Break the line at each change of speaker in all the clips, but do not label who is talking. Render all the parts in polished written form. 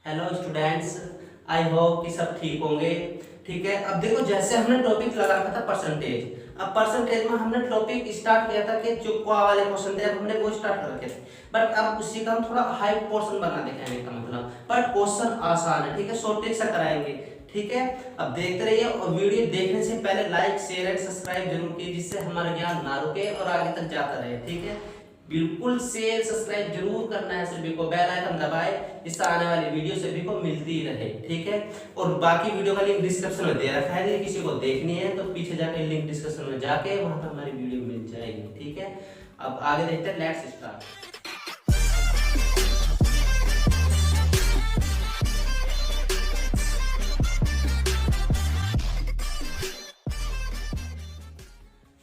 Hello students, I hope कि सब ठीक होंगे। ठीक है, अब देखो जैसे हमने टॉपिक लगा रखा था परसेंटेज। अब परसेंटेज में हमने टॉपिक स्टार्ट किया था कि जो क्वा वाले क्वेश्चन थे, अब हमने वो स्टार्ट कर रखे थे। बट अब उसी का हम थोड़ा हाई पोर्शन बना दे, कहने का मतलब। बट क्वेश्चन आसान है, ठीक है, शॉर्टेज से कराएंगे। ठीक है, अब देखते रहिए और वीडियो देखने से पहले लाइक शेयर एंड सब्सक्राइब जरूर कीजिए, जिससे हमारा ज्ञान ना रुके और आगे तक जाता रहे। ठीक है, बिल्कुल शेयर सब्सक्राइब जरूर करना है सभी को, बेल आइकन दबाए, इससे आने वाली वीडियो सभी को मिलती रहे। ठीक है, और बाकी वीडियो का लिंक डिस्क्रिप्शन में दे रखा है, यदि किसी को देखनी है तो पीछे जाके लिंक डिस्क्रिप्शन में जाके वहां पर हमारी वीडियो मिल जाएगी। ठीक है, अब आगे देखते हैं, लेट्स स्टार्ट।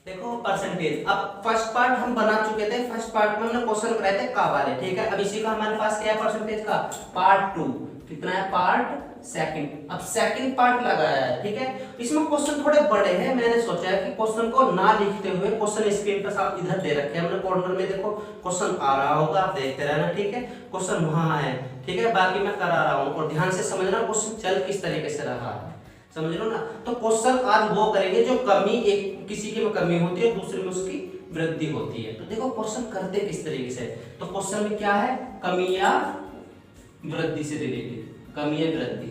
देखो परसेंटेज, अब फर्स्ट पार्ट हम बना चुके थे। फर्स्ट पार्ट में हमने क्वेश्चन कराए थे का वाले। ठीक है, अब इसी का हमारे पास क्या है परसेंटेज का पार्ट 2। कितना है पार्ट सेकंड। अब सेकंड पार्ट लगाया है। ठीक है, इसमें क्वेश्चन थोड़े बड़े हैं। मैंने सोचा है कि क्वेश्चन को ना लिखते हुए, क्वेश्चन स्क्रीन पर साथ इधर दे रखे हैं हमने कॉर्नर में, देखो क्वेश्चन आ रहा होगा, आप देखते रहना। ठीक है, क्वेश्चन वहां है। ठीक है, बाकी मैं करा रहा हूँ और ध्यान से समझना क्वेश्चन चल किस तरीके से रहा है, समझ लो ना। तो क्वेश्चन आज वो करेंगे जो कमी, एक किसी की में कमी होती है, दूसरे में उसकी वृद्धि होती है। तो देखो क्वेश्चन करते किस तरीके से। तो क्वेश्चन में क्या है, कमी या वृद्धि से रिलेटेड, कमी या वृद्धि।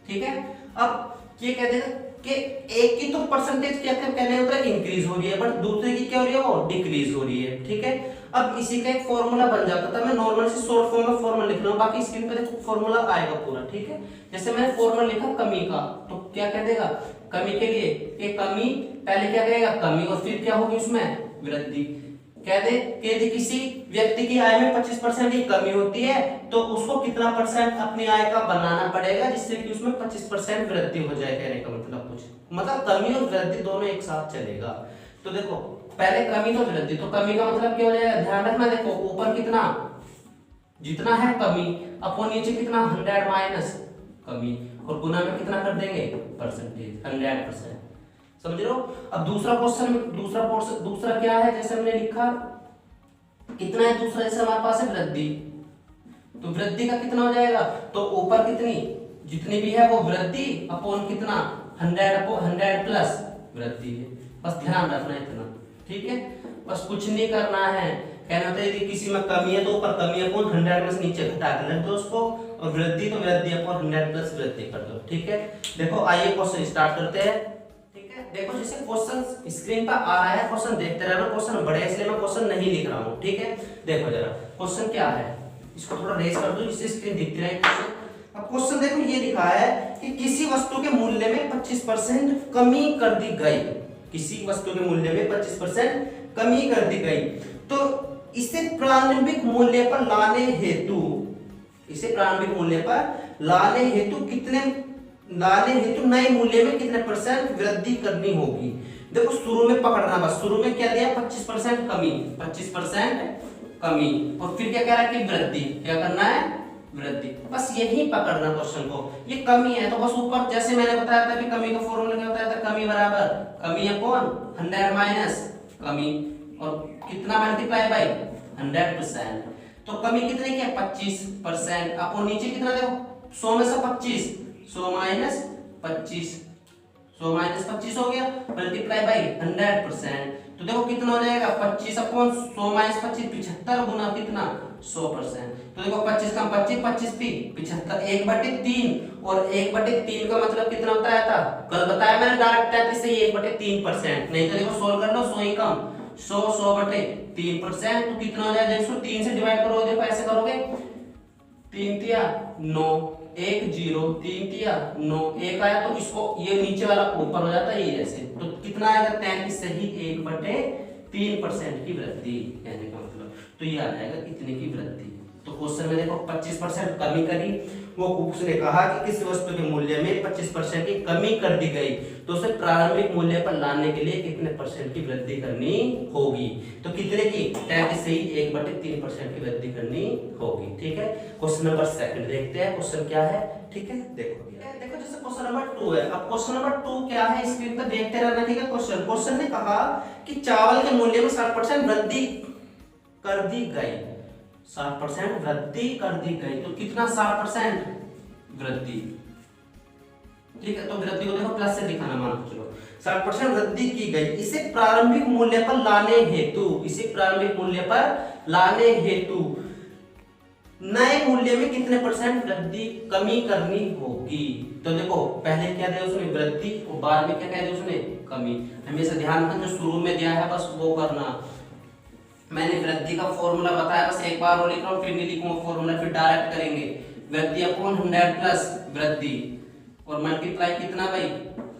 ठीक है, अब ये कहते हैं कि एक की तो परसेंटेज क्या कहने होता है इंक्रीज हो रही है, बट दूसरे की क्या हो रही है, वो डिक्रीज हो रही है। ठीक है, अब इसी का एक फॉर्मूला बन जाता था। मैं नॉर्मल से शॉर्ट फॉर्म में फॉर्मूला लिख रहा हूं, बाकी स्क्रीन पे देखो फॉर्मूला आएगा पूरा। ठीक है, जैसे मैंने फॉर्मूला लिखा कमी का, तो क्या कह देगा कमी के लिए कि कमी, पहले क्या कहेगा कमी और फिर क्या होगी उसमें वृद्धि। कह दे कि यदि किसी व्यक्ति की आय में 25% की कमी होती है तो उसको कितना परसेंट अपनी आय का बनाना पड़ेगा जिससे कि उसमें 25% वृद्धि हो जाए। कहने का मतलब कुछ मतलब कमी और वृद्धि दोनों एक साथ चलेगा। तो देखो पहले कमी तो वृद्धि, तो कमी का मतलब क्या हो जाएगा, ध्यान रखना। देखो ऊपर कितना, जितना है कमी, अपन नीचे कितना 100 माइनस कमी, और गुना में कितना कर देंगे परसेंटेज 100%। समझ लो। अब दूसरा क्वेश्चन में दूसरा क्या है, जैसे हमने लिखा कितना है दूसरा, जैसे हमारे पास है वृद्धि, तो वृद्धि का कितना हो जाएगा, तो ऊपर कितनी जितनी भी है वो वृद्धि अपॉन कितना 100 प्लस वृद्धि है। बस ध्यान रखना इतना। ठीक है, बस कुछ नहीं करना है। कहना होता है यदि किसी में कमी है तो ऊपर कमी अपॉन 100 में से नीचे घटा कर रख दो उसको, और वृद्धि तो वृद्धि अपॉन 100 प्लस वृद्धि कर दो। ठीक है, देखो आइए क्वेश्चन स्टार्ट करते हैं। ठीक है, देखो जैसे क्वेश्चन स्क्रीन पर आ रहा है, क्वेश्चन देखते रहना। क्वेश्चन बड़े है इसलिए मैं क्वेश्चन नहीं लिख रहा हूँ। ठीक है, देखो जरा क्वेश्चन क्या है, इसको थोड़ा रेस कर दो जिससे स्क्रीन दिखती रहे। अब क्वेश्चन देखो ये लिखा है कि किसी वस्तु के मूल्य में 25% कमी कर दी गई। किसी वस्तु के मूल्य में 25% कमी कर दी गई, तो इसे प्रारंभिक मूल्य पर लाने हेतु, इसे प्रारंभिक मूल्य पर लाने हेतु नए मूल्य में कितने परसेंट वृद्धि करनी होगी। देखो शुरू में पकड़ना, बस शुरू में क्या दिया 25% कमी, 25% कमी, और फिर क्या कह रहा है कि वृद्धि, क्या करना है वृद्धि। बस यही पकड़ना क्वेश्चन को। ये कमी है तो बस ऊपर जैसे मैंने बताया था कि कमी का फॉर्मूला क्या होता है, कमी बराबर कमी अपॉन 100 माइनस कमी, और कितना मल्टीप्लाई बाय 100%। तो कमी कितने की है 25% अपॉन नीचे कितना देखो 100 में से 25, 100 माइनस 25, 100 माइनस 25 हो गया, मल्टीप्लाई बाय 100%। तो देखो कितना हो जाएगा 25 अपॉन 100 माइनस 25, 75 गुना कितना 100%। तो देखो 25 कम 25, 25 पी 75, 1/3, और 1/3 का मतलब कितना होता है था, कल बताया मैंने डायरेक्ट टाइप से 1/3%। नहीं तो देखो सोल्व कर लो, 100 ही कम 100, 100/3%, तो कितना हो जाएगा, इसको 3 से डिवाइड करोगे, देखो ऐसे करोगे, 3 तिया 9, 1 0, 3 तिया 9, 1 आया तो इसको ये नीचे वाला ऊपर हो जाता है ये ऐसे, तो कितना आएगा 33 से ही 1/3% की वृद्धि, कहने का मतलब। तो ये आ जाएगा इतने की वृद्धि। तो क्वेश्चन में देखो 25% कमी करी, वो उसने कहा कि किस वस्तु के मूल्य में 25% की कमी कर दी गई, तो उसे प्रारंभिक मूल्य पर लाने के लिए कितने परसेंट की वृद्धि करनी होगी। तो कितने की 33 से ही 1/3% की वृद्धि करनी होगी। ठीक है, क्वेश्चन नंबर सेकंड देखते हैं, क्वेश्चन क्या है। ठीक है, देखो जैसे क्वेश्चन नंबर 2 है। अब क्वेश्चन नंबर 2 क्या है, स्क्रीन पर देखते रहना। ठीक है, क्वेश्चन ने कहा कि चावल के मूल्य में 60% वृद्धि कर दी गई, 60% वृद्धि कर दी गई, तो कितना 60%, वृद्धि, ठीक है। तो वृद्धि को देखो प्लस से दिखाना, मान चलो 60% वृद्धि की गई। इसे प्रारंभिक मूल्य पर लाने हेतु, इसे प्रारंभिक मूल्य पर लाने हेतु नए मूल्य में कितने परसेंट वृद्धि कमी करनी होगी। तो देखो पहले क्या दिया उसने, वृद्धि, और बाद में क्या कह दिया उसने, कमी। हमेशा ध्यान रखना जो शुरू में दिया है बस वो करना। मैंने वृद्धि का फॉर्मूला बताया, बस एक बार और लिख रहा हूं, फिर नहीं लिखूंगा फॉर्मूला, फिर डायरेक्ट करेंगे। वृद्धि अपॉन 100 प्लस वृद्धि, और मल्टीप्लाई कितना भाई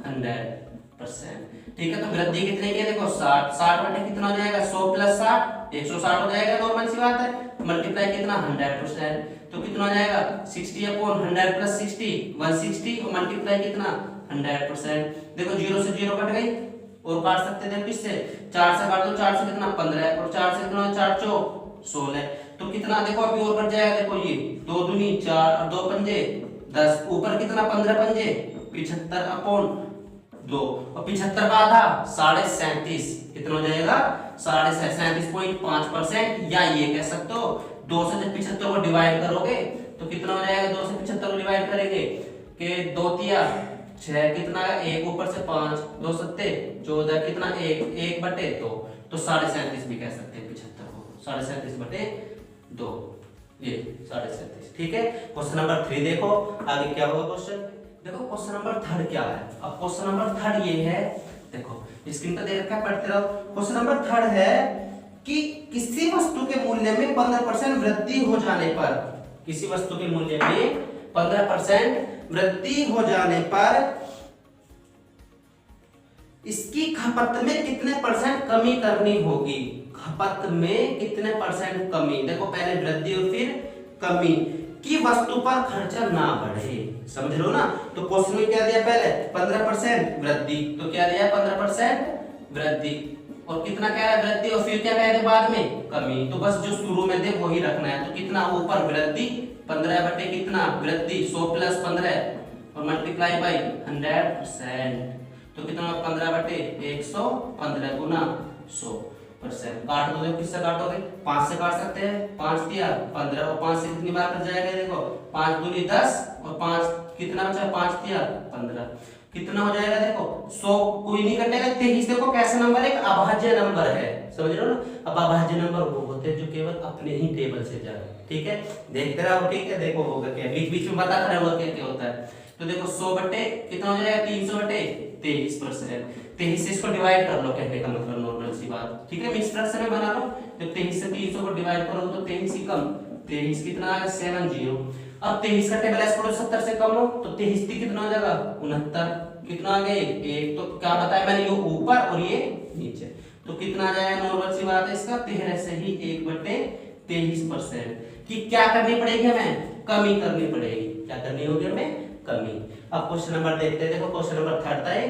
100%, ठीक है। तो वृद्धि कितने की है देखो 60, 60 बटे कितना हो जाएगा 100 प्लस 60 160 हो जाएगा, नॉर्मल सी बात है। मल्टीप्लाई कितना 100%, तो कितना हो जाएगा 60 अपॉन 100 प्लस 60 160, और मल्टीप्लाई कितना 100%। देखो 0 से 0 कट गई, और काट सकते थे किससे, 4 से काट दो, 4 से कितना 15, और 4 से कितना 4 चौक 16, तो कितना देखो अभी और कट जाएगा। देखो ये 2 दूनी 4 और 2 पंजे 10, ऊपर कितना 15 पंजे 75 अपॉन 2, और 75 का आधा 37.5, कितना हो जाएगा 37.5%, या ये कह सकते हो 2 से जब 75 को डिवाइड करोगे तो कितना हो जाएगा, 2 से 75 को डिवाइड करेंगे कि 2 तिया 6, कितना 1 ऊपर से 5, 2 सत्ते 14, कितना 1 बटे 2, तो 37.5 भी कह सकते हैं 75 को, 37.5 बटे 2, ये 37.5, ठीक है। क्वेश्चन नंबर 3 देखो आगे क्या होगा क्वेश्चन। देखो क्वेश्चन नंबर 3 क्या है। अब क्वेश्चन नंबर 3 ये है, देखो स्क्रीन पर दे रखा है, पढ़ते रहो। क्वेश्चन नंबर 3 है कि किसी वस्तु के मूल्य में 15% वृद्धि हो जाने पर, किसी वस्तु के मूल्य में 15% वृद्धि हो जाने पर इसकी खपत में कितने परसेंट कमी करनी होगी। खपत में कितने परसेंट कमी, देखो पहले वृद्धि और फिर कमी, कि वस्तु पर खर्चा ना बढ़े, समझ लो ना। तो क्वेश्चन में क्या दिया, पहले 15% वृद्धि, तो क्या दिया 15% वृद्धि, और कितना कह रहा है वृद्धि, और फिर क्या कह रहे बाद में कमी। तो बस जो शुरू में दे वही रखना है। तो कितना ऊपर वृद्धि 15 बटे कितना वृद्धि 100 प्लस 15, और मल्टीप्लाई बाई 100%, तो कितना 15 बटे 115 गुना 100%। काट दो, किससे काटोगे 5 से काट सकते हैं, 5 दिया 15, और 5 से कितनी बार कट जाएगा, देखो 5 दूनी 10, और 5 कितना बचा 5 दिया 15, कितना हो जाएगा देखो 100, कोई नहीं कटेगा। 23 देखो कैसा नंबर, एक अभाज्य नंबर है, समझ रहे हो ना। अब अभाज्य नंबर वो होते हैं जो केवल अपने ही टेबल से जाए, ठीक है। देखते रहो, ठीक है, देखो होगा क्या, बीच बीच में बता कर क्या क्या होता है। तो देखो 100 बटे कितना हो जाएगा 300 बटे 23%, 23 से इसको डिवाइड कर लो, कहने का मतलब नॉर्मल सी बात, ठीक है। मिक्स फ्रैक्शन में बना लो, जब 23 से 300 को डिवाइड करो तो 23 ही कम 23 कितना आएगा 70। अब 23 का टेबल छोड़ो 70 से कम हो, तो 23 कितना हो जाएगा 69, कितना आ गए 1, तो क्या बताया मैंने, ये ऊपर और ये नीचे, तो कितना आ जाएगा नॉर्मल सी बात है इसका 13 से ही 1 बटे 23%, कि क्या करनी पड़ेगी हमें, कमी करनी पड़ेगी। क्या करनी होगी हमें, कमी। अब क्वेश्चन नंबर देखते हैं, देखो क्वेश्चन नंबर 3 है,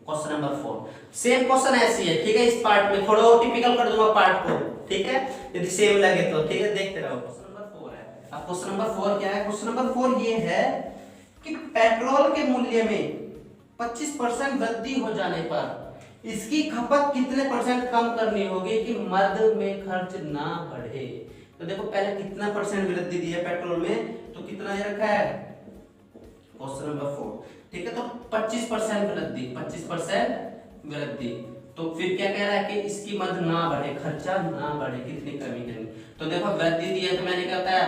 क्वेश्चन नंबर 4 सेम क्वेश्चन ऐसी है, ठीक है। इस पार्ट में थोड़ा टिपिकल कर दूंगा पार्ट को, ठीक है, यदि सेम लगे तो, ठीक है। देखते रहो, क्वेश्चन नंबर 4 है। अब क्वेश्चन नंबर 4 क्या है, क्वेश्चन नंबर 4 ये है कि पेट्रोल के मूल्य में 25% वृद्धि हो जाने पर इसकी खपत कितने परसेंट कम करनी होगी कि मध्य में खर्च ना बढ़े। तो देखो पहले कितना परसेंट वृद्धि दी है पेट्रोल में, तो कितना ये रखा है क्वेश्चन नंबर 4, ठीक है। तो 25% वृद्धि, 25% वृद्धि, तो फिर क्या कह रहा है कि इसकी मद ना बढ़े, खर्चा ना बढ़े, कितनी कमी करनी। तो देखो वृद्धि दी है, तो मैंने क्या होता है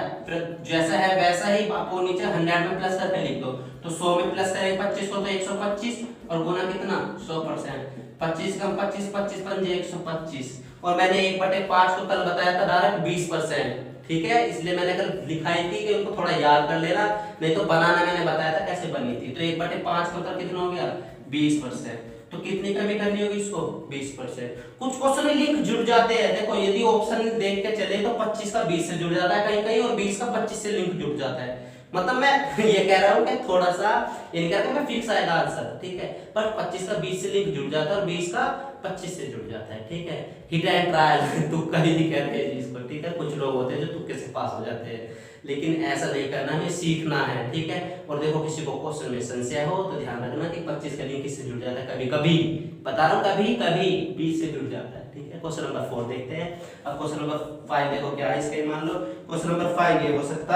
जैसा है वैसा ही आपको नीचे 100 में प्लस करके लिख दो, तो 100 में प्लस करेंगे 25 को तो 125, और गुना कितना 100%, 25 कम 25, 25 पंजे 125, और मैंने 1/5 को कल बताया था डायरेक्ट 20%, ठीक है। इसलिए मैंने कल लिखाई थी कि उनको थोड़ा याद कर लेना, नहीं तो बनाना मैंने बताया था कैसे बनी थी। तो 1/5 का उत्तर कितना हो गया 20%, तो कितनी कमी करनी होगी इसको 20%। कुछ क्वेश्चन में लिंक जुड़ जाते हैं, देखो यदि ऑप्शन देख के चले तो 25 का 20 से जुड़ जाता है कहीं कहीं, और 20 का 25 से लिंक जुड़ जाता है। मतलब मैं ये कह रहा हूँ कि थोड़ा सा इनका तो मैं फिक्स आएगा आंसर, ठीक है, पर 25 का 20 से लिंक जुड़ जाता है और 20 का 25 से जुड़ जाता है, ठीक है। हिट एंड ट्रायल तुक्का ही कहते हैं जिसको, ठीक है। कुछ लोग होते हैं जो तुक्के से पास हो जाते हैं, लेकिन ऐसा नहीं करना है, सीखना है, ठीक है। और देखो किसी को क्वेश्चन में संशय हो तो ध्यान रखना कि 25 का लिंक किससे जुड़ जाता है, कभी कभी बता रहा हूँ, कभी कभी 20 से जुड़ जाता है, ठीक है। क्वेश्चन नंबर 4 देखते हैं। अब क्वेश्चन नंबर 5 देखो क्या है इसका, मान लो क्वेश्चन नंबर 5 ये हो सकता।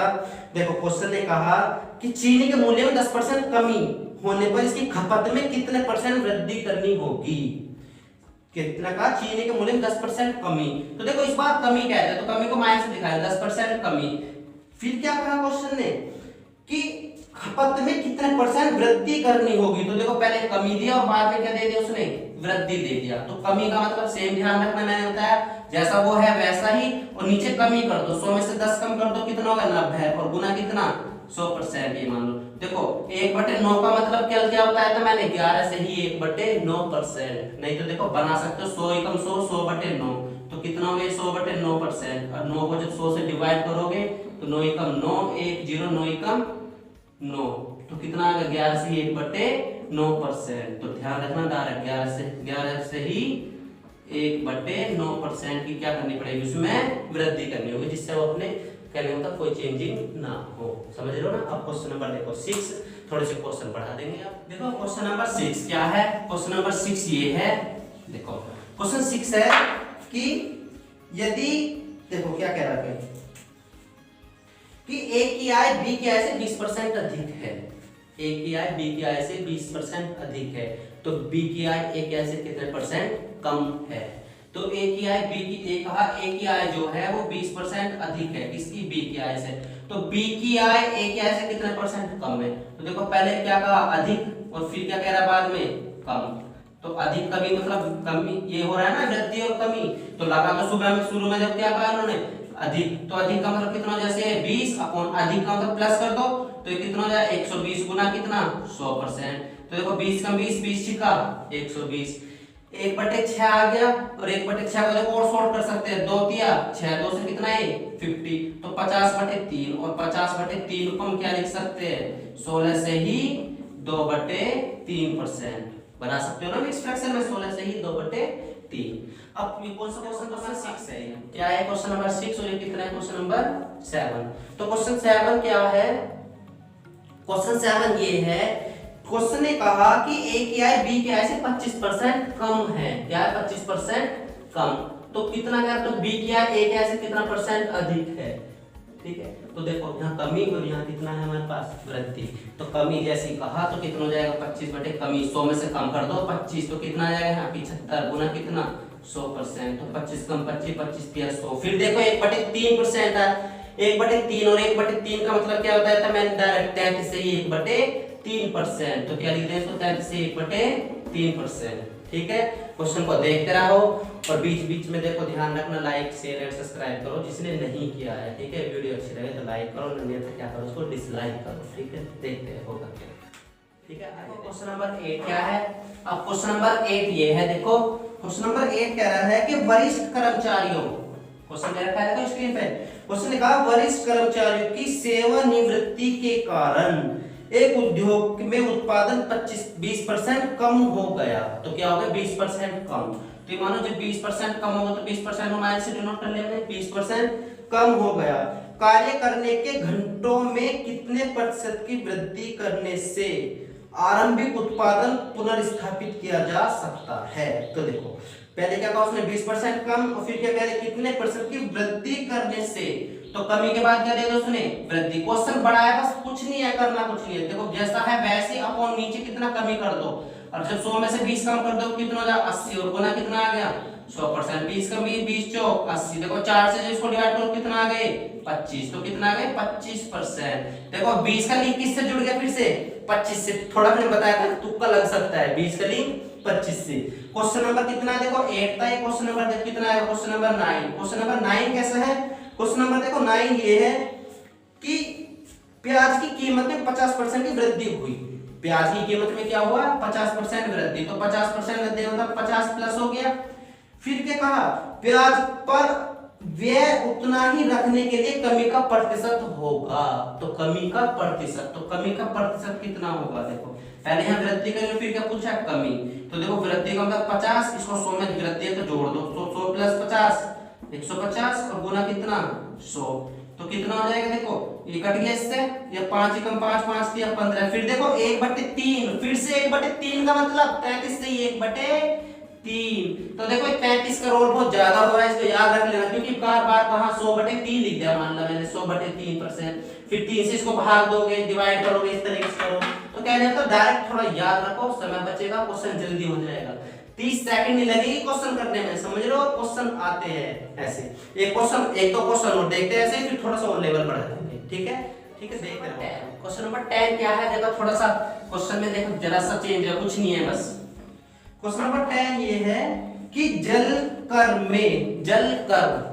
देखो क्वेश्चन ने कहा कि चीनी के मूल्य में 10% कमी होने पर इसकी खपत में कितने परसेंट वृद्धि करनी होगी। कितना का चीनी के मूल्य में 10% कमी। तो देखो इस बार कमी कहते हैं तो कमी को माइनस दिखाया 10% कमी। फिर क्या कहा क्वेश्चन ने कि खपत में कितने परसेंट वृद्धि करनी होगी। तो देखो पहले कमी दिया और बाद में क्या दे दिया उसने, वृद्धि दे दिया। तो कमी का मतलब सेम ध्यान रखना, मैंने बताया जैसा वो है वैसा ही, और नीचे कमी कर दो, 100 में से 10 कम कर दो कितना होगा 90, और गुना कितना 100%। ये मान लो देखो 1/9 का मतलब क्या होता है, तो मैंने 11 से ही 1/9%, नहीं तो देखो बना सकते हो 100 एकम 100, 100/9, तो कितना हो गया 100/9%। और 9 को जब 100 से डिवाइड करोगे तो 9 एकम 9, 1 0 9 एकम 9, तो कितना आ गया 11 से 1/9%। तो ध्यान रखना डायरेक्ट 11 से ही 1/9% की क्या करनी पड़ेगी, उसमें वृद्धि करनी होगी, जिससे वो अपने कहने मतलब कोई चेंजिंग ना हो। समझ रहे हो ना। अब क्वेश्चन नंबर देखो 6, थोड़े से क्वेश्चन बढ़ा देंगे आप। देखो क्वेश्चन नंबर 6 क्या है, क्वेश्चन नंबर 6 ये है। देखो क्वेश्चन 6 है कि यदि देखो क्या कह रहा है कि ए की आय बी की आय से 20% अधिक है। ए की आय बी की आय से 20% अधिक है, तो बी की आय ए की आय से कितने परसेंट कम है। तो ए की आय बी की, ए कहा ए की आय जो है वो 20% अधिक है किसकी, बी की आय से। तो बी की आय ए की आय से कितने परसेंट कम है। तो देखो पहले क्या कहा अधिक, और फिर क्या कह रहा बाद में कम। तो अधिक कमी मतलब कमी, ये हो रहा है ना वृद्धि और कमी। तो लगा तो सुबह में शुरू में जब क्या कहा उन्होंने अधिक, तो अधिक का मतलब कितना, जैसे 20 अपॉन अधिक का मतलब प्लस कर दो तो ये कितना हो जाए 120 गुना कितना 100%। तो देखो 20 का 20 20 छिका 120, 1/6 आ गया, और 1/6 को देखो और सॉल्व कर सकते हैं, 2 दिया 6, 2 से कितना है 50, तो 50/3, और 50/3 को हम क्या लिख सकते हैं 16 से ही 2/3% बना सकते हो ना इस फ्रैक्शन में, 16 से ही 2/3। अब ये कौन सा क्वेश्चन, क्वेश्चन 6 है, क्या है क्वेश्चन नंबर 6, और ये कितना है क्वेश्चन नंबर 7। तो क्वेश्चन 7 क्या है, क्वेश्चन 7 ये है, क्वेश्चन ने कहा कि ए की आय बी की आय से 25% कम है। क्या है 25% कम, तो कितना क्या, तो बी की आय ए की आय से कितना परसेंट अधिक है। ठीक है, तो देखो यहाँ कमी और यहाँ कितना है हमारे पास वृद्धि। तो कमी जैसी कहा तो कितना हो जाएगा 25 कमी, 100 में से कम कर दो 25, तो कितना आ जाएगा यहाँ 75 गुना कितना 100%, तो 25 कम 25, 25 प्लस 100। फिर देखो 1/3% है, 1/3 और 1/3 का मतलब क्या होता है, तो मैंने डायरेक्ट 33 से ही 1/3%, तो क्या लिख दें इसको 33 से 1/3%। ठीक है, क्वेश्चन को देखते रहो और बीच बीच में देखो ध्यान रखना, लाइक शेयर एंड सब्सक्राइब करो जिसने नहीं किया है। ठीक है, वीडियो अच्छी लगे तो लाइक करो, नहीं तो क्या करो उसको डिसलाइक करो। ठीक है, देखते हैं होगा क्या। ठीक है, क्वेश्चन नंबर 8 क्या है। अब क्वेश्चन नंबर 8 ये है, देखो क्वेश्चन नंबर 8 कह रहा है कि वरिष्ठ कर्मचारियों, क्वेश्चन दे रखा है देखो स्क्रीन पे, क्वेश्चन ने कहा वरिष्ठ कर्मचारियों की सेवानिवृत्ति के कारण एक उद्योग में उत्पादन 20% कम हो गया। तो क्या हो गया 20% कम। तो मानो जब 20% कम होगा तो 20% माइनस से डिनोट कर लेंगे, 20% कम हो गया। कार्य करने के घंटों में कितने प्रतिशत की वृद्धि करने से आरंभिक उत्पादन पुनर्स्थापित किया जा सकता है। तो देखो पहले क्या कहा उसने 20% कम, और फिर क्या कह रहे कितने परसेंट की वृद्धि करने से। तो कमी के बाद क्या दे दो उसने वृद्धि। क्वेश्चन बड़ा है, बस कुछ नहीं है, करना कुछ नहीं है। देखो जैसा है वैसे अपॉन नीचे कितना कमी कर दो, और जब 100 में से 20 कम कर दो कितना हो जाएगा 80, और गुना कितना आ गया 100%। 20 का 20 चौक 80, देखो 4 से इसको डिवाइड करो कितना आ गए 25, तो कितना आ गए 25%। देखो 20 का लिंक किससे जुड़ गया, फिर से 25 से, थोड़ा फिर बताया था तुक्का लग सकता है, 20 का लिंक 25 से। क्वेश्चन नंबर कितना है, देखो 8 था, क्वेश्चन नंबर देखो कितना है, क्वेश्चन नंबर 9। क्वेश्चन नंबर 9 कैसा है, क्वेश्चन नंबर देखो 9 ये है कि प्याज की कीमत में 50% की वृद्धि हुई। प्याज की कीमत में क्या हुआ 50% वृद्धि, तो 50% वृद्धि मतलब 50 प्लस हो गया। फिर क्या कहा प्याज पर व्यय उतना ही रखने के लिए कमी का प्रतिशत होगा। तो कमी का प्रतिशत, तो कमी का प्रतिशत कितना होगा, देखो पहले यहाँ वृद्धि करें फिर क्या पूछा कमी। तो देखो वृद्धि का मतलब 50, इसको 100 में वृद्धि है तो जोड़ दो, 100 प्लस 50 150, और गुना कितना 100, तो कितना हो जाएगा, देखो ये कट गया इससे, ये 5 एकम 5 5 दिया 15। फिर देखो 1/3, फिर से 1/3 का मतलब 33 से 1/3 3। तो देखो 35 का रोल बहुत ज्यादा हो रहा है, इसको याद रख लेना, क्योंकि बार बार कहां 100/3 लिख दिया, मान लो मैंने 100/3%, फिर 3 से इसको भाग दोगे, डिवाइड करोगे, इस तरीके से करो। तो क्या है, तो डायरेक्ट थोड़ा याद रखो, समय बचेगा, क्वेश्चन जल्दी हो जाएगा। 30 सेकंड नहीं लगेगी क्वेश्चन करने में, समझ रहे हो? क्वेश्चन आते हैं ऐसे, एक दो क्वेश्चन और देखते हैं ऐसे, फिर थोड़ा सा और लेवल बढ़ाते हैं। ठीक है देखते हैं। क्वेश्चन नंबर 10 क्या है, देखो थोड़ा सा क्वेश्चन में देखो जरा सा चेंज है, कुछ नहीं है बस। क्वेश्चन नंबर 10 ये है कि जल कर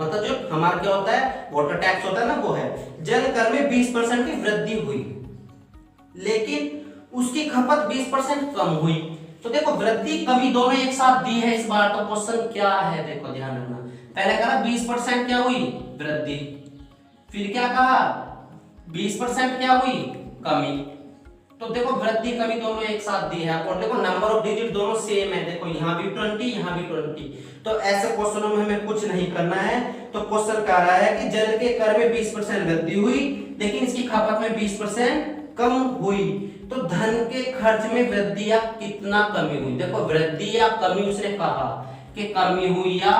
मतलब जो हमारा क्या होता है, वाटर टैक्स होता है ना, वो है जल कर में 20% की वृद्धि हुई, लेकिन उसकी खपत 20% कम हुई। तो देखो वृद्धि कमी दोनों एक साथ दी है इस बार, तो क्वेश्चन क्या है देखो ध्यान रखना। पहले कहा 20% क्या हुई, वृद्धि, फिर क्या कहा 20% क्या हुई, कमी। तो देखो वृद्धि कमी दोनों एक साथ दी है, और देखो नंबर ऑफ डिजिट दोनों सेम है, देखो यहाँ भी 20 यहाँ भी 20। तो ऐसे क्वेश्चनों में हमें कुछ नहीं करना है। तो क्वेश्चन कह रहा है कि जल के कर में 20% वृद्धि हुई, लेकिन इसकी खपत में 20% कम हुई, तो धन के खर्च में वृद्धि या कितना कमी हुई। देखो वृद्धि या कमी उसने कहा कि कमी हुई या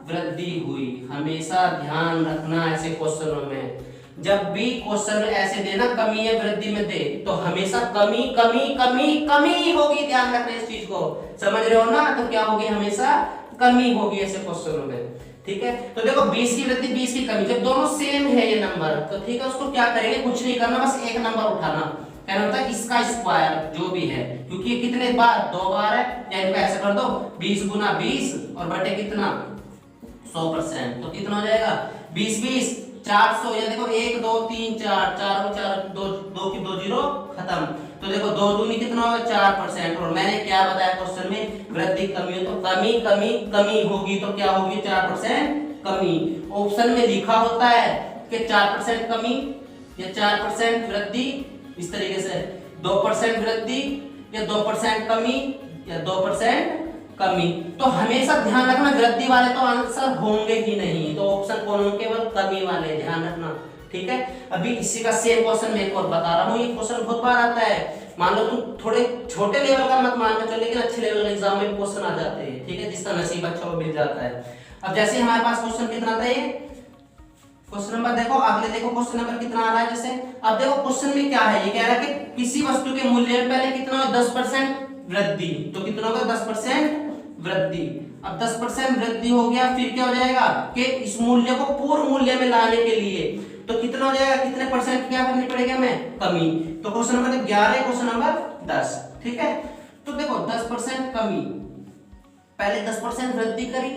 वृद्धि हुई, हमेशा ध्यान रखना ऐसे क्वेश्चनों में। जब भी क्वेश्चन ऐसे देना कमी या वृद्धि में दे, तो हमेशा कमी कमी कमी कमी होगी, ध्यान रखना इस चीज को, समझ रहे हो ना? तो क्या होगी, हमेशा कमी होगी ऐसे क्वेश्चनों में। ठीक है, तो देखो 20 की वृद्धि 20 की कमी, जब दोनों सेम है ये नंबर, तो ठीक है उसको क्या करेंगे, कुछ नहीं करना, बस एक नंबर उठाना, कहना होता है इसका स्क्वायर जो भी है, क्योंकि ये कितने बार, 2 बार है, या इनको ऐसे कर दो 20 गुना 20 और बटे कितना 100%, तो कितना हो जाएगा 20 20 400। या देखो 1 2 3 4 4 4 2 की 2 जीरो खत्म। तो देखो 2 दूनी कितना होगा 4%, और मैंने क्या बताया क्वेश्चन में, वृद्धि कमी, तो कमी कमी कमी होगी, तो क्या होगी 4% कमी। ऑप्शन में लिखा होता है कि 4% कमी या 4% वृद्धि, इस तरीके से 2% वृद्धि या 2% कमी या 2% कमी। तो हमेशा ध्यान रखना वृद्धि वाले तो आंसर होंगे ही नहीं, तो ऑप्शन कौन होंगे, केवल कमी वाले, ध्यान रखना। ठीक है, अभी इसी का सेम क्वेश्चन मैं एक और बता रहा हूँ, ये क्वेश्चन बहुत बार आता है। मान लो तुम थोड़े छोटे लेवल का मत मान के चलो, लेकिन अच्छे लेवल के एग्जाम में क्वेश्चन आ जाते हैं। ठीक है, जिसका नसीब अच्छा वो मिल जाता है। अब जैसे हमारे पास क्वेश्चन कितना था, ये क्वेश्चन नंबर देखो, अगले देखो क्वेश्चन नंबर कितना आ रहा है। जैसे अब देखो क्वेश्चन में क्या है, ये कह रहा है कि किसी वस्तु के मूल्य में पहले कितना हो 10% वृद्धि, तो कितना होगा 10% वृद्धि। अब 10% वृद्धि हो गया, फिर क्या हो जाएगा कि इस मूल्य को पूर्ण मूल्य में लाने के लिए तो कितना हो जाएगा, कितने परसेंट क्या करनी पड़ेगी हमें, कमी। तो क्वेश्चन नंबर 11, क्वेश्चन नंबर 10। ठीक है, तो देखो 10% कमी, पहले 10% वृद्धि करी,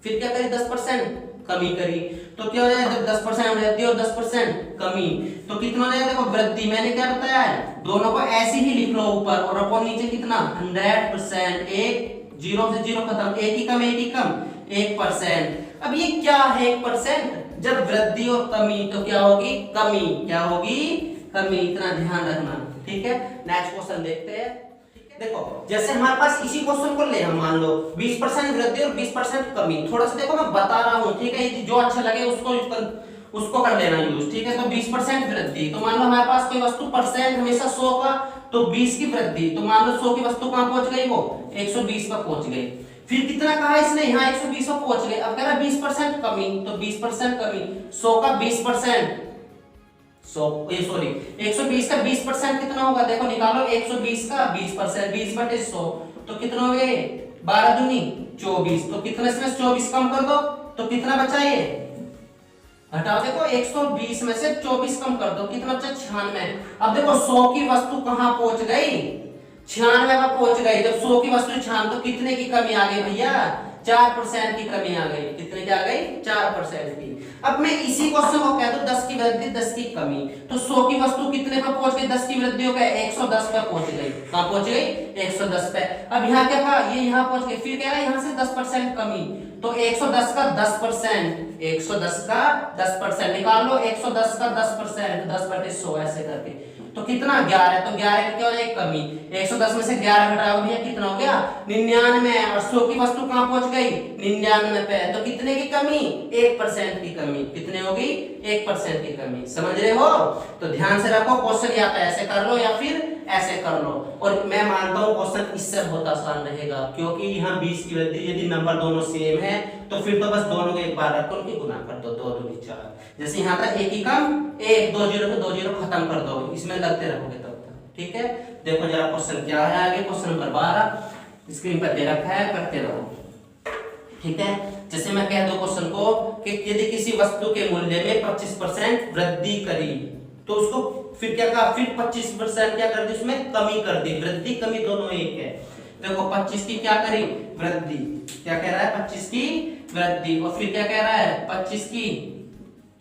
फिर क्या करी 10% कमी करी, तो क्या हो जाएगा जब 10% वृद्धि और 10% कमी, तो कितना हो जाएगा, देखो वृद्धि मैंने क्या बताया है, दोनों को ऐसे ही लिख लो ऊपर और अपन नीचे कितना 100%, एक 0 से 0 खत्म, एक ही कम 1%। अब ये क्या है 1%, जब वृद्धि और कमी, तो क्या होगी कमी, क्या होगी कमी, इतना ध्यान रखना। ठीक है, नेक्स्ट क्वेश्चन देखते हैं। देखो जैसे हमारे पास इसी क्वेश्चन को ले, हम मान लो 20% वृद्धि और 20% कमी, थोड़ा सा देखो मैं बता रहा हूँ। ठीक है, जो अच्छा लगे उसको कर लेना यूज। ठीक है, तो 20% वृद्धि, तो मान लो हमारे पास कोई वस्तु परसेंट हमेशा 100 का, तो 20 की वृद्धि, तो मान लो 100 की वस्तु कहां पहुंच गई, वो 120 पर पहुंच गई। फिर कितना कहा इसने, यहाँ 120 पर पहुंच गए। अब कह रहा 20% कमी, तो 20% कमी, 100 का 20%, 120 का 20% कितना होगा, देखो निकालो, 120 का 20%, 20/100, तो कितना हो गए 12 दूनी 24, तो कितना इसमें 24 कम कर दो, तो कितना बचा ये, हटाओ, देखो 120 में से 24 कम कर दो, कितना बचा 96। अब देखो 100 की वस्तु कहां पहुंच गई, 96 पर पहुंच गई। जब 100 की वस्तु 96, तो कितने की कमी आ गई भैया, 4% की कमी आ गई। कितने की आ गई, 4% की। अब मैं इसी क्वेश्चन को कह दूं 10 की वृद्धि 10 की कमी, तो 100 की वस्तु कितने पर पहुंच गई, 10 की वृद्धि हो गई 110 पर पहुंच गई। कहां पहुंच गई, 110 पे। अब यहाँ क्या कहा, ये यहाँ पहुंच गई, फिर कह रहा है यहाँ से 10% कमी, तो 110 का 10%, 110 का 10% निकाल लो, 110 का 10%, 10/100 ऐसे करके, तो कितना 11, तो 11 का क्या हो जाएगा कमी, 110 में से 11 घटाओ भैया कितना हो गया 99, और 100 की वस्तु कहां पहुंच गई 99 पे, तो कितने की कमी 1% की कमी, कितने होगी 1% की कमी। समझ रहे हो, तो ध्यान से रखो, क्वेश्चन या तो ऐसे कर लो या फिर ऐसे कर लो। और मैं मानता हूँ क्वेश्चन इससे बहुत आसान रहेगा, क्योंकि यहाँ 20 की वृद्धि, यदि नंबर दोनों सेम है तो फिर तो बस दोनों को एक बार रखो, उनकी गुना कर दो, 2 दूनी 4। जैसे यहाँ था एक ही काम, 1 2 0 को 2 0 खत्म कर दो, इसमें लगते रहोगे तब तक। ठीक है, देखो जरा क्वेश्चन क्या है आगे। क्वेश्चन नंबर 12 स्क्रीन पर दे रखा है, करते रहो। ठीक है, जैसे मैं कह दूं क्वेश्चन को कि यदि किसी वस्तु के मूल्य में 25% वृद्धि करी, तो उसको फिर क्या कहा, फिर 25% क्या कर दी, उसमें कमी कर दी। वृद्धि कमी दोनों एक है। देखो 25 की क्या करी, वृद्धि। क्या कह रहा है, 25 की वृद्धि, और फिर क्या कह रहा है, 25 की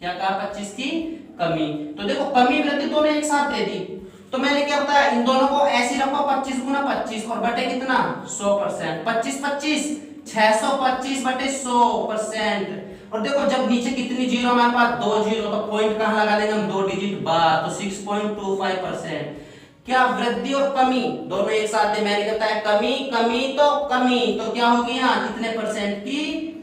क्या कहा, 25 की कमी। तो देखो कमी वृद्धि दोनों एक साथ दे दी, तो मैंने क्या बताया, इन दोनों को ऐसे रखो, 25 गुना 25 और बटे कितना, 100%। 25 25 625 बटे 100%। और देखो जब नीचे कितनी जीरो हमारे पास, 2 जीरो, तो पॉइंट कहां लगा देंगे हम, 2 डिजिट बाद, तो 6.25%। क्या वृद्धि और कमी दोनों एक साथ है। मैंने बताया कमी कमी तो क्या होगी, यहाँ कितने परसेंट की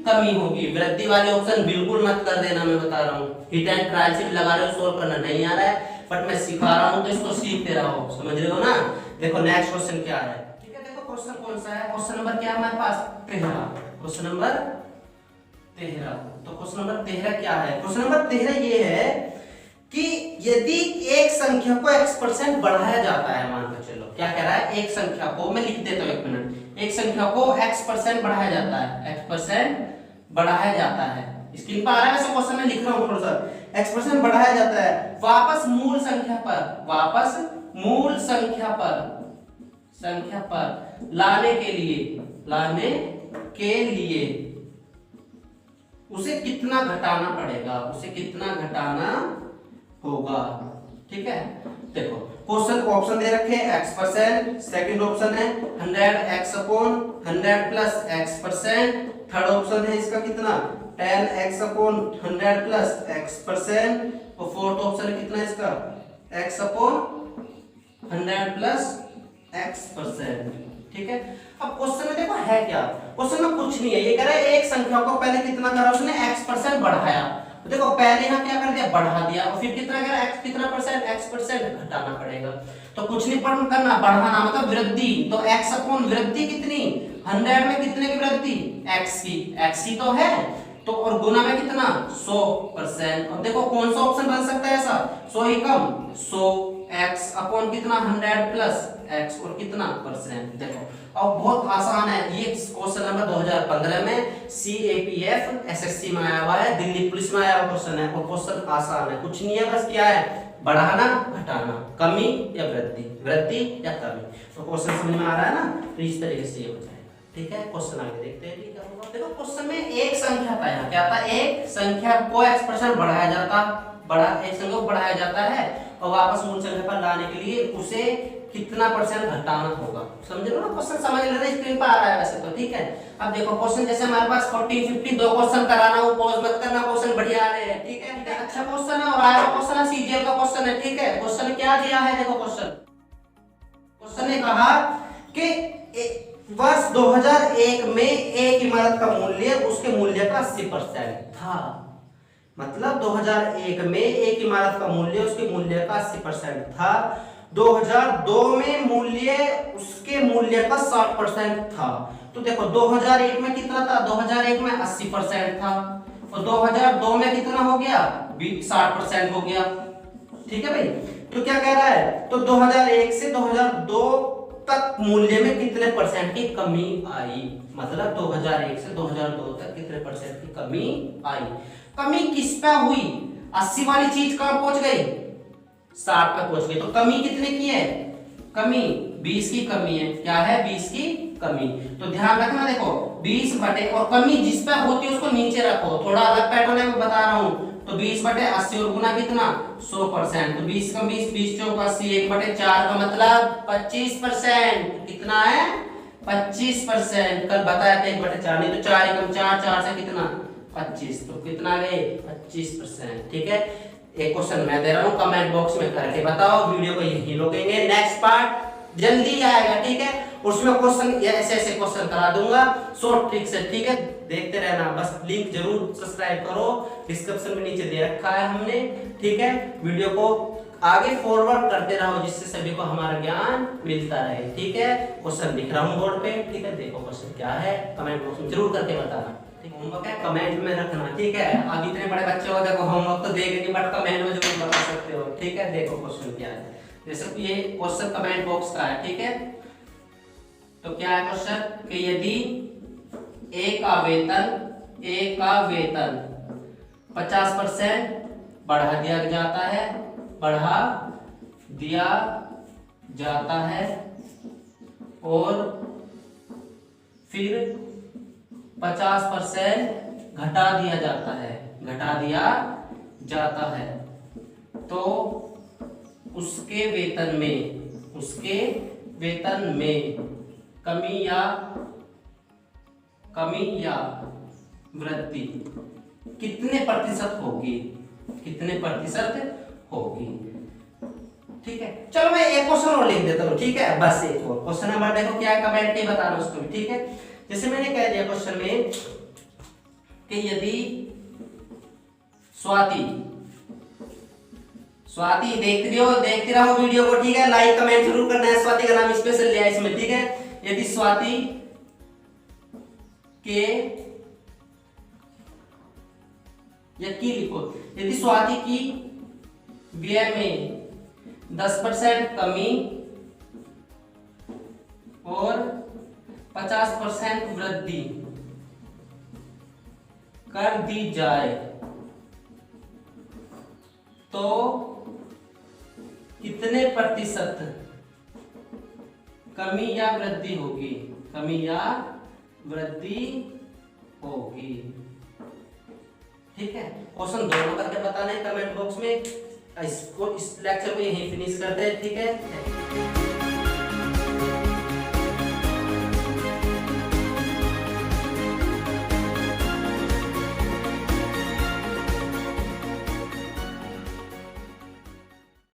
कमी होगी। वृद्धि वाले ऑप्शन बिल्कुल मत कर देना, मैं बता रहा हूँ। हिट एंड ट्रायल से लगा रहे हो, सोल्व करना नहीं आ रहा है, बट मैं सिखा रहा हूँ तो इसको सीखते रहो, समझ रहे हो ना। देखो नेक्स्ट क्वेश्चन क्या है। ठीक है, देखो क्वेश्चन कौन सा है, क्वेश्चन नंबर क्या है हमारे पास, 13। Question number 13। तो क्वेश्चन नंबर 13 क्या है, क्वेश्चन नंबर 13 ये है कि यदि एक संख्या को x% बढ़ाया जाता है, मान के चलो क्या कह रहा है, एक संख्या को, मैं लिख देता हूं 1 मिनट, एक संख्या को x% बढ़ाया जाता है, x% बढ़ाया जाता है। स्क्रीन पर आ रहा है वैसे क्वेश्चन, मैं लिख रहा हूं थोड़ा सा। x% बढ़ाया जाता है वापस मूल संख्या पर, वापस मूल संख्या पर लाने के लिए उसे कितना घटाना पड़ेगा, उसे कितना घटाना होगा। ठीक है, देखो क्वेश्चन ऑप्शन दे रखे हैं x%, सेकंड ऑप्शन है 100x/100 plus x%, third option है इसका कितना 10x/100 प्लस x%, और फोर्थ ऑप्शन कितना इसका x/100 प्लस x%। ठीक है, अब क्वेश्चन में देखो है क्या, क्वेश्चन में कुछ नहीं है, ये कह रहा है एक संख्या को पहले कितना करा उसने, x% बढ़ाया। तो देखो पहले यहाँ क्या कर दिया, बढ़ा दिया, और फिर कितना करा, x कितना परसेंट, x% घटाना पड़ेगा। तो कुछ नहीं करना, बढ़ाना मतलब वृद्धि। तो x/ वृद्धि कितनी, 100 में कितने की वृद्धि, x की तो है, तो और गुना में कितना 100%। अब देखो कौन सा ऑप्शन बन सकता है ऐसा, 100 ही कम, 100 x/ कितना 100 प्लस x और कितना परसेंट। देखो अब बहुत आसान है, ये क्वेश्चन नंबर 2015 में CAPF SSC में आया हुआ है, दिल्ली पुलिस में आया हुआ क्वेश्चन है, और क्वेश्चन आसान है, कुछ नहीं है, बस क्या है, बढ़ाना घटाना, कमी या वृद्धि, वृद्धि या कमी। तो क्वेश्चन समझ में आ रहा है ना, तो इस तरीके से ये हो जाएगा। ठीक है, क्वेश्चन आगे देखते हैं क्या होगा। देखो क्वेश्चन में एक संख्या था, यहाँ क्या था, एक संख्या को x% बढ़ाया जाता, एक संख्या को बढ़ाया जाता है, और वापस मूल संख्या पर लाने के लिए उसे कितना परसेंट घटाना होगा। समझ लो ना, क्वेश्चन समझ लेना, स्क्रीन पर आ रहा है वैसे तो। ठीक है, अब देखो क्वेश्चन जैसे हमारे पास 40 50 दो क्वेश्चन कराना हो, पॉज मत करना, क्वेश्चन बढ़िया आ रहे हैं। ठीक है, अच्छा क्वेश्चन है, और आया क्वेश्चन है, CGL का क्वेश्चन है। ठीक है, क्वेश्चन क्या दिया है, देखो क्वेश्चन ने कहा कि वर्ष 2001 में एक इमारत का मूल्य उसके मूल्य का 80% था। मतलब 2001 में एक इमारत का मूल्य उसके मूल्य का 80% था, 2002 में मूल्य उसके मूल्य का 60% था। तो देखो 2001 में कितना था, 2001 में 80% था, और 2002 में कितना हो गया, 60% हो गया। ठीक है भाई, तो क्या कह रहा है, तो 2001 से 2002 तक मूल्य में कितने परसेंट की कमी आई, मतलब 2001 से 2002 तक कितने परसेंट की कमी आई। कमी किस पे हुई, 80 वाली चीज कहां पहुंच गई, 60 पे पहुंच गई। तो कमी कितने की है, कमी 20 की कमी है। क्या है, 20 की कमी। तो ध्यान रखना, देखो 20 बटे, और कमी जिस पे होती है उसको नीचे रखो, थोड़ा अलग पैटर्न है मैं बता रहा हूं। तो 20 बटे 80 और गुना कितना 100%, तो 20 का 20 20 चौक 80, 1 बटे 4 का मतलब 25%। कितना है, 25%। कल बताया था 1 बटे 4, नहीं तो 4 एकम 4, 4 से कितना 25, तो कितना गए 25%। ठीक है, एक क्वेश्चन मैं दे रहा हूँ, कमेंट बॉक्स में करके बताओ, वीडियो को यही रोकेंगे, नेक्स्ट पार्ट जल्दी आएगा। ठीक है, उसमें क्वेश्चन ऐसे ऐसे क्वेश्चन करा दूंगा शॉर्ट ट्रिक से। ठीक है, देखते रहना, बस लिंक जरूर सब्सक्राइब करो, डिस्क्रिप्शन में नीचे दे रखा है हमने। ठीक है, वीडियो को आगे फॉरवर्ड करते रहो जिससे सभी को हमारा ज्ञान मिलता रहे। ठीक है, क्वेश्चन लिख रहा हूँ बोर्ड पे। ठीक है, देखो क्वेश्चन क्या है, कमेंट बॉक्स में जरूर करके बताना। ठीक है, होमवर्क है कमेंट में रखना। ठीक है, अब इतने बड़े बच्चे हो देखो होमवर्क तो देख नहीं बट कमेंट में जरूर बता सकते हो। ठीक है, देखो क्वेश्चन क्या है, जैसे ये क्वेश्चन कमेंट बॉक्स का है। ठीक है, तो क्या है क्वेश्चन कि यदि ए का वेतन 50% बढ़ा दिया जाता है और फिर 50% घटा दिया जाता है तो उसके वेतन में कमी या वृद्धि कितने प्रतिशत होगी। ठीक है, चलो मैं एक क्वेश्चन और लिख देता हूँ। ठीक है, बस एक और क्वेश्चन नंबर देखो क्या है, कमेंट नहीं बताना उसको भी। ठीक है, जैसे मैंने कह दिया क्वेश्चन में कि यदि स्वाति देखती रहो वीडियो को। ठीक है, लाइक कमेंट जरूर करना है, स्वाति का नाम स्पेशल लिया इसमें। ठीक है, यदि स्वाति के या की लिखो, यदि स्वाति की व्यय में 10% कमी और 50% वृद्धि कर दी जाए तो कितने प्रतिशत कमी या वृद्धि होगी। ठीक है, क्वेश्चन दोनों करके बताना है कमेंट बॉक्स में। इस लेक्चर को यहीं फिनिश करते हैं। ठीक है।